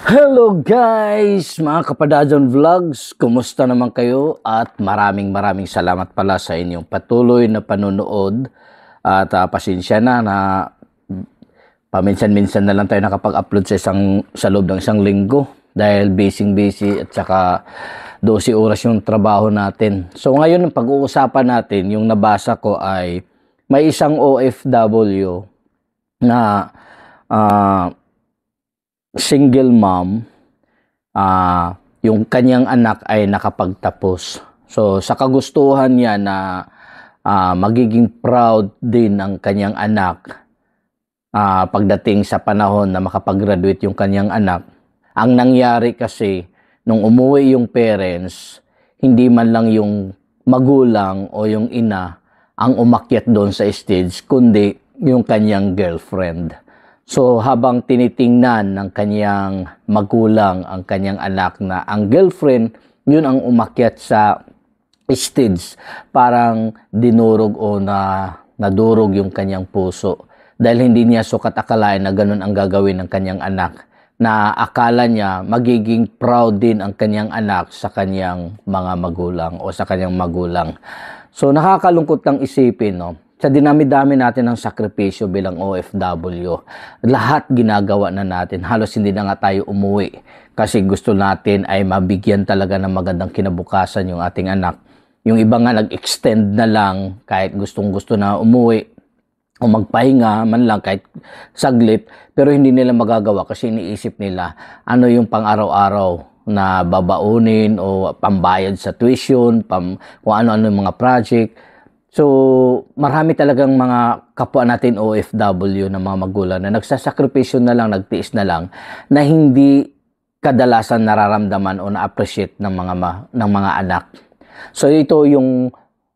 Hello guys! Mga Kapadadyon Vlogs, kumusta naman kayo? At maraming salamat pala sa inyong patuloy na panonood. At pasensya na paminsan-minsan na lang tayo nakapag-upload sa loob ng isang linggo dahil busy at saka 12 oras yung trabaho natin. So ngayon ang pag-uusapan natin, yung nabasa ko ay may isang OFW na single mom, yung kanyang anak ay nakapagtapos. So sa kagustuhan niya na magiging proud din ang kanyang anak pagdating sa panahon na makapag-graduate yung kanyang anak. Ang nangyari kasi nung umuwi yung parents, hindi man lang yung magulang o yung ina ang umakyat doon sa stage, kundi yung kanyang girlfriend. So habang tinitingnan ng kanyang magulang ang kanyang anak na ang girlfriend, yun ang umakyat sa stage, parang dinurog o nadurog yung kanyang puso. Dahil hindi niya sukat akalain na ganun ang gagawin ng kanyang anak. Na akala niya magiging proud din ang kanyang anak sa kanyang mga magulang o sa kanyang magulang. So nakakalungkot ng isipin, no? Sa dinami-dami natin ng sakripisyo bilang OFW, lahat ginagawa na natin. Halos hindi na nga tayo umuwi kasi gusto natin ay mabigyan talaga ng magandang kinabukasan yung ating anak. Yung iba nga nag-extend na lang kahit gustong-gusto na umuwi o magpahinga man lang kahit saglit, pero hindi nila magagawa kasi iniisip nila ano yung pang-araw-araw na babaunin o pambayad sa tuition, kung ano-ano yung mga project. So, marami talagang mga kapwa natin OFW na mga magulang na nagsasakripisyo na lang, nagtiis na lang, na hindi kadalasan nararamdaman o na-appreciate ng mga anak. So, ito yung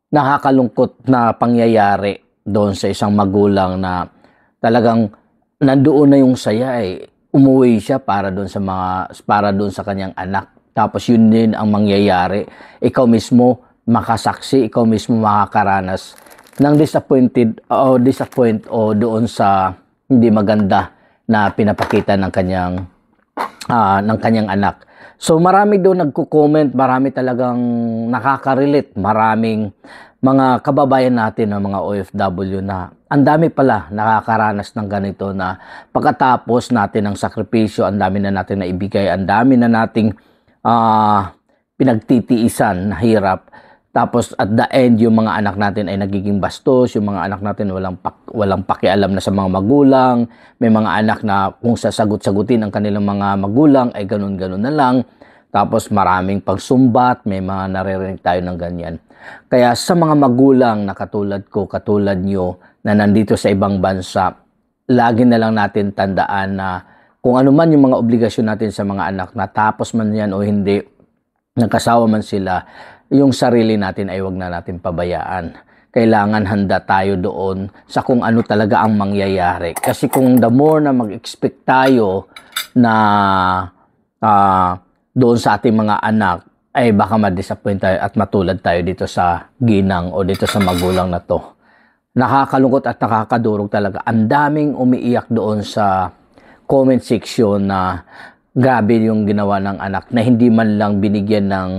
nakakalungkot na pangyayari doon sa isang magulang na talagang nandoon na yung saya umuwi siya para doon sa kanyang anak. Tapos yun din ang mangyayari. Ikaw mismo makasaksi, ikaw mismo makakaranas ng disappoint o doon sa hindi maganda na pinapakita ng kanyang anak. So marami doon nagko-comment, marami talagang nakaka-relate, maraming mga kababayan natin ng mga OFW na ang dami pala nakakaranas ng ganito na pagkatapos natin ng sakripisyo, ang dami na natin na ibigay, ang dami na nating pinagtitiisan na hirap. Tapos at the end, yung mga anak natin ay nagiging bastos, yung mga anak natin walang pakialam na sa mga magulang, may mga anak na kung sasagot-sagutin ang kanilang mga magulang ay ganun-ganun na lang. Tapos maraming pagsumbat, may mga naririnig tayo ng ganyan. Kaya sa mga magulang na katulad ko, katulad nyo, na nandito sa ibang bansa, lagi na lang natin tandaan na kung ano man yung mga obligasyon natin sa mga anak, natapos man yan o hindi, nagkasawa man sila, yung sarili natin ay wag na natin pabayaan. Kailangan handa tayo doon sa kung ano talaga ang mangyayari. Kasi kung the more na mag-expect tayo na doon sa ating mga anak, ay baka ma-disappoint tayo at matulad tayo dito sa ginang o dito sa magulang na to. Nakakalungkot at nakakadurog talaga. Ang daming umiiyak doon sa comment section na grabe yung ginawa ng anak na hindi man lang binigyan ng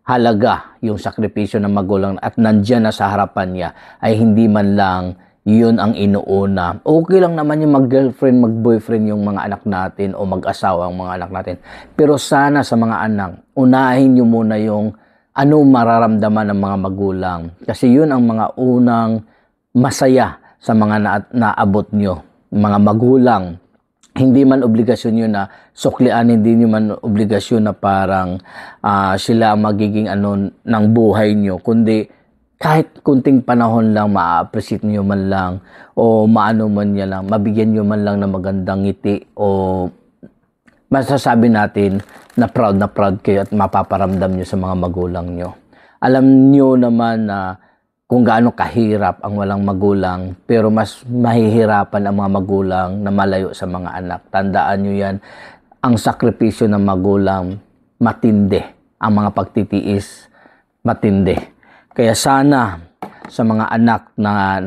halaga yung sakripisyo ng magulang at nandyan na sa harapan niya ay hindi man lang yun ang inuuna. Okay lang naman yung mag-girlfriend, mag-boyfriend yung mga anak natin o mag-asawa ang mga anak natin. Pero sana sa mga anak, unahin nyo muna yung ano mararamdaman ng mga magulang. Kasi yun ang mga unang masaya sa mga naabot nyo. Mga magulang, hindi man obligasyon yun na suklian, hindi nyo man obligasyon na parang sila ang magiging ng buhay nyo, kundi kahit kunting panahon lang ma-appreciate nyo man lang o maano man niya lang, mabigyan nyo man lang ng magandang ngiti o masasabi natin na proud kayo at mapaparamdam nyo sa mga magulang nyo. Alam nyo naman na kung gaano kahirap ang walang magulang, pero mas mahihirapan ang mga magulang na malayo sa mga anak. Tandaan nyo yan, ang sakripisyo ng magulang, matindi. Ang mga pagtitiis, matindi. Kaya sana sa mga anak na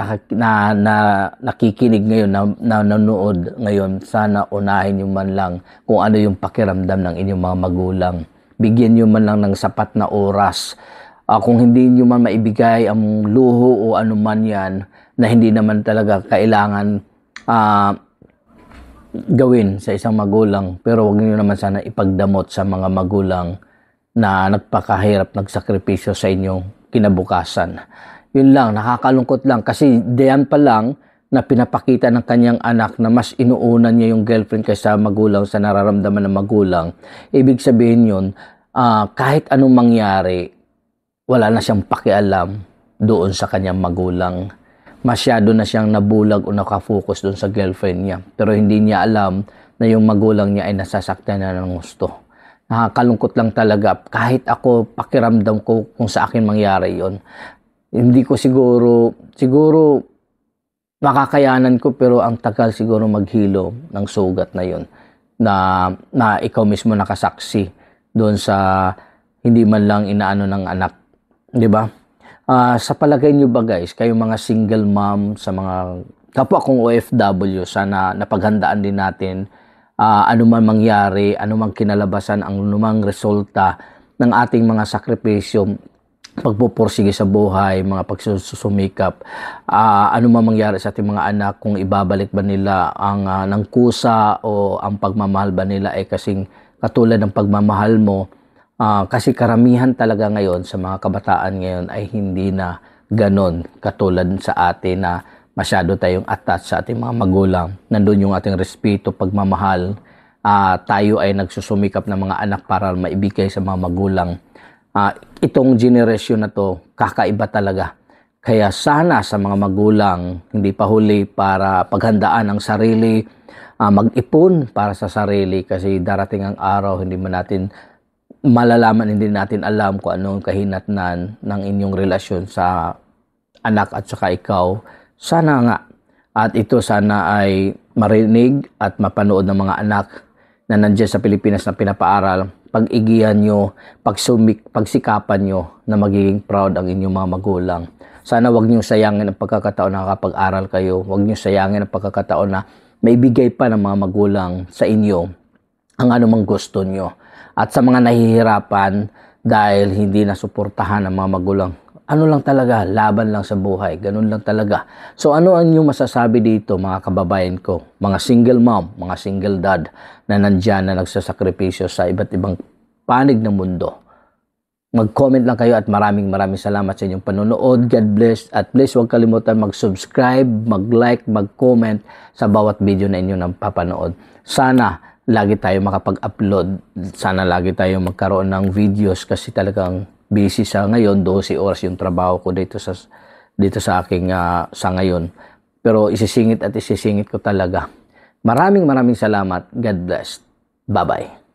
nakikinig ngayon, na nanonood ngayon, sana unahin nyo man lang kung ano yung pakiramdam ng inyong mga magulang. Bigyan nyo man lang ng sapat na oras. Kung hindi nyo man maibigay ang luho o ano man yan, na hindi naman talaga kailangan gawin sa isang magulang, pero huwag nyo naman sana ipagdamot sa mga magulang na nagpakahirap, nagsakripisyo sa inyong kinabukasan. Yun lang, nakakalungkot lang kasi diyan pa lang na pinapakita ng kanyang anak na mas inuunan niya yung girlfriend kaysa magulang sa nararamdaman ng magulang. Ibig sabihin yun, kahit anong mangyari, wala na siyang pakialam doon sa kanyang magulang. Masyado na siyang nabulag o nakafocus doon sa girlfriend niya. Pero hindi niya alam na yung magulang niya ay nasasaktan na ng gusto. Nakakalungkot lang talaga. Kahit ako, pakiramdam ko kung sa akin mangyari yon. Hindi ko siguro makakayanan ko, pero ang tagal siguro maghilo ng sugat na yon. Na ikaw mismo nakasaksi doon sa hindi man lang inaano ng anak. Di ba? Sa palagay nyo ba guys, kayong mga single mom, sa mga kapwa kong OFW, sana napaghandaan din natin ano man mangyari, ano man kinalabasan, ang lumang resulta ng ating mga sakripisyo, pagpupursige sa buhay, mga pagsusumikap, ano man mangyari sa ating mga anak, kung ibabalik ba nila ang ng kusa o ang pagmamahal ba nila ay kasing katulad ng pagmamahal mo. Kasi karamihan talaga ngayon sa mga kabataan ngayon ay hindi na ganon katulad sa atin na masyado tayong attached sa ating mga magulang. Nandun yung ating respeto, pagmamahal. Tayo ay nagsusumikap ng mga anak para maibigay sa mga magulang. Itong generation na to, kakaiba talaga. Kaya sana sa mga magulang, hindi pa huli para paghandaan ang sarili, mag-ipon para sa sarili kasi darating ang araw, hindi man natin malalaman, hindi natin alam kung anong kahinatnan ng inyong relasyon sa anak at saka ikaw. Sana nga, at ito sana ay marinig at mapanood ng mga anak na nandiyan sa Pilipinas na pinapaaral. Pag-igihan nyo, pagsikapan nyo na magiging proud ang inyong mga magulang. Sana wag nyo sayangin ang pagkakataon na nakapag-aral kayo. Wag nyo sayangin ang pagkakataon na maibigay pa ng mga magulang sa inyo ang anumang gusto nyo. At sa mga nahihirapan dahil hindi nasuportahan ng mga magulang, ano lang talaga, laban lang sa buhay, ganun lang talaga. So ano ang inyong masasabi dito mga kababayan ko, mga single mom, mga single dad na nandyan na nagsasakripisyo sa iba't ibang panig ng mundo? Mag-comment lang kayo at maraming salamat sa inyong panonood. God bless, at please huwag kalimutan mag-subscribe, mag-like, mag-comment sa bawat video na inyong napapanood. Sana lagi tayo makapag-upload. Sana lagi tayo magkaroon ng videos kasi talagang busy sa ngayon. 12 oras yung trabaho ko dito sa aking sa ngayon. Pero isisingit ko talaga. Maraming salamat. God bless. Bye-bye.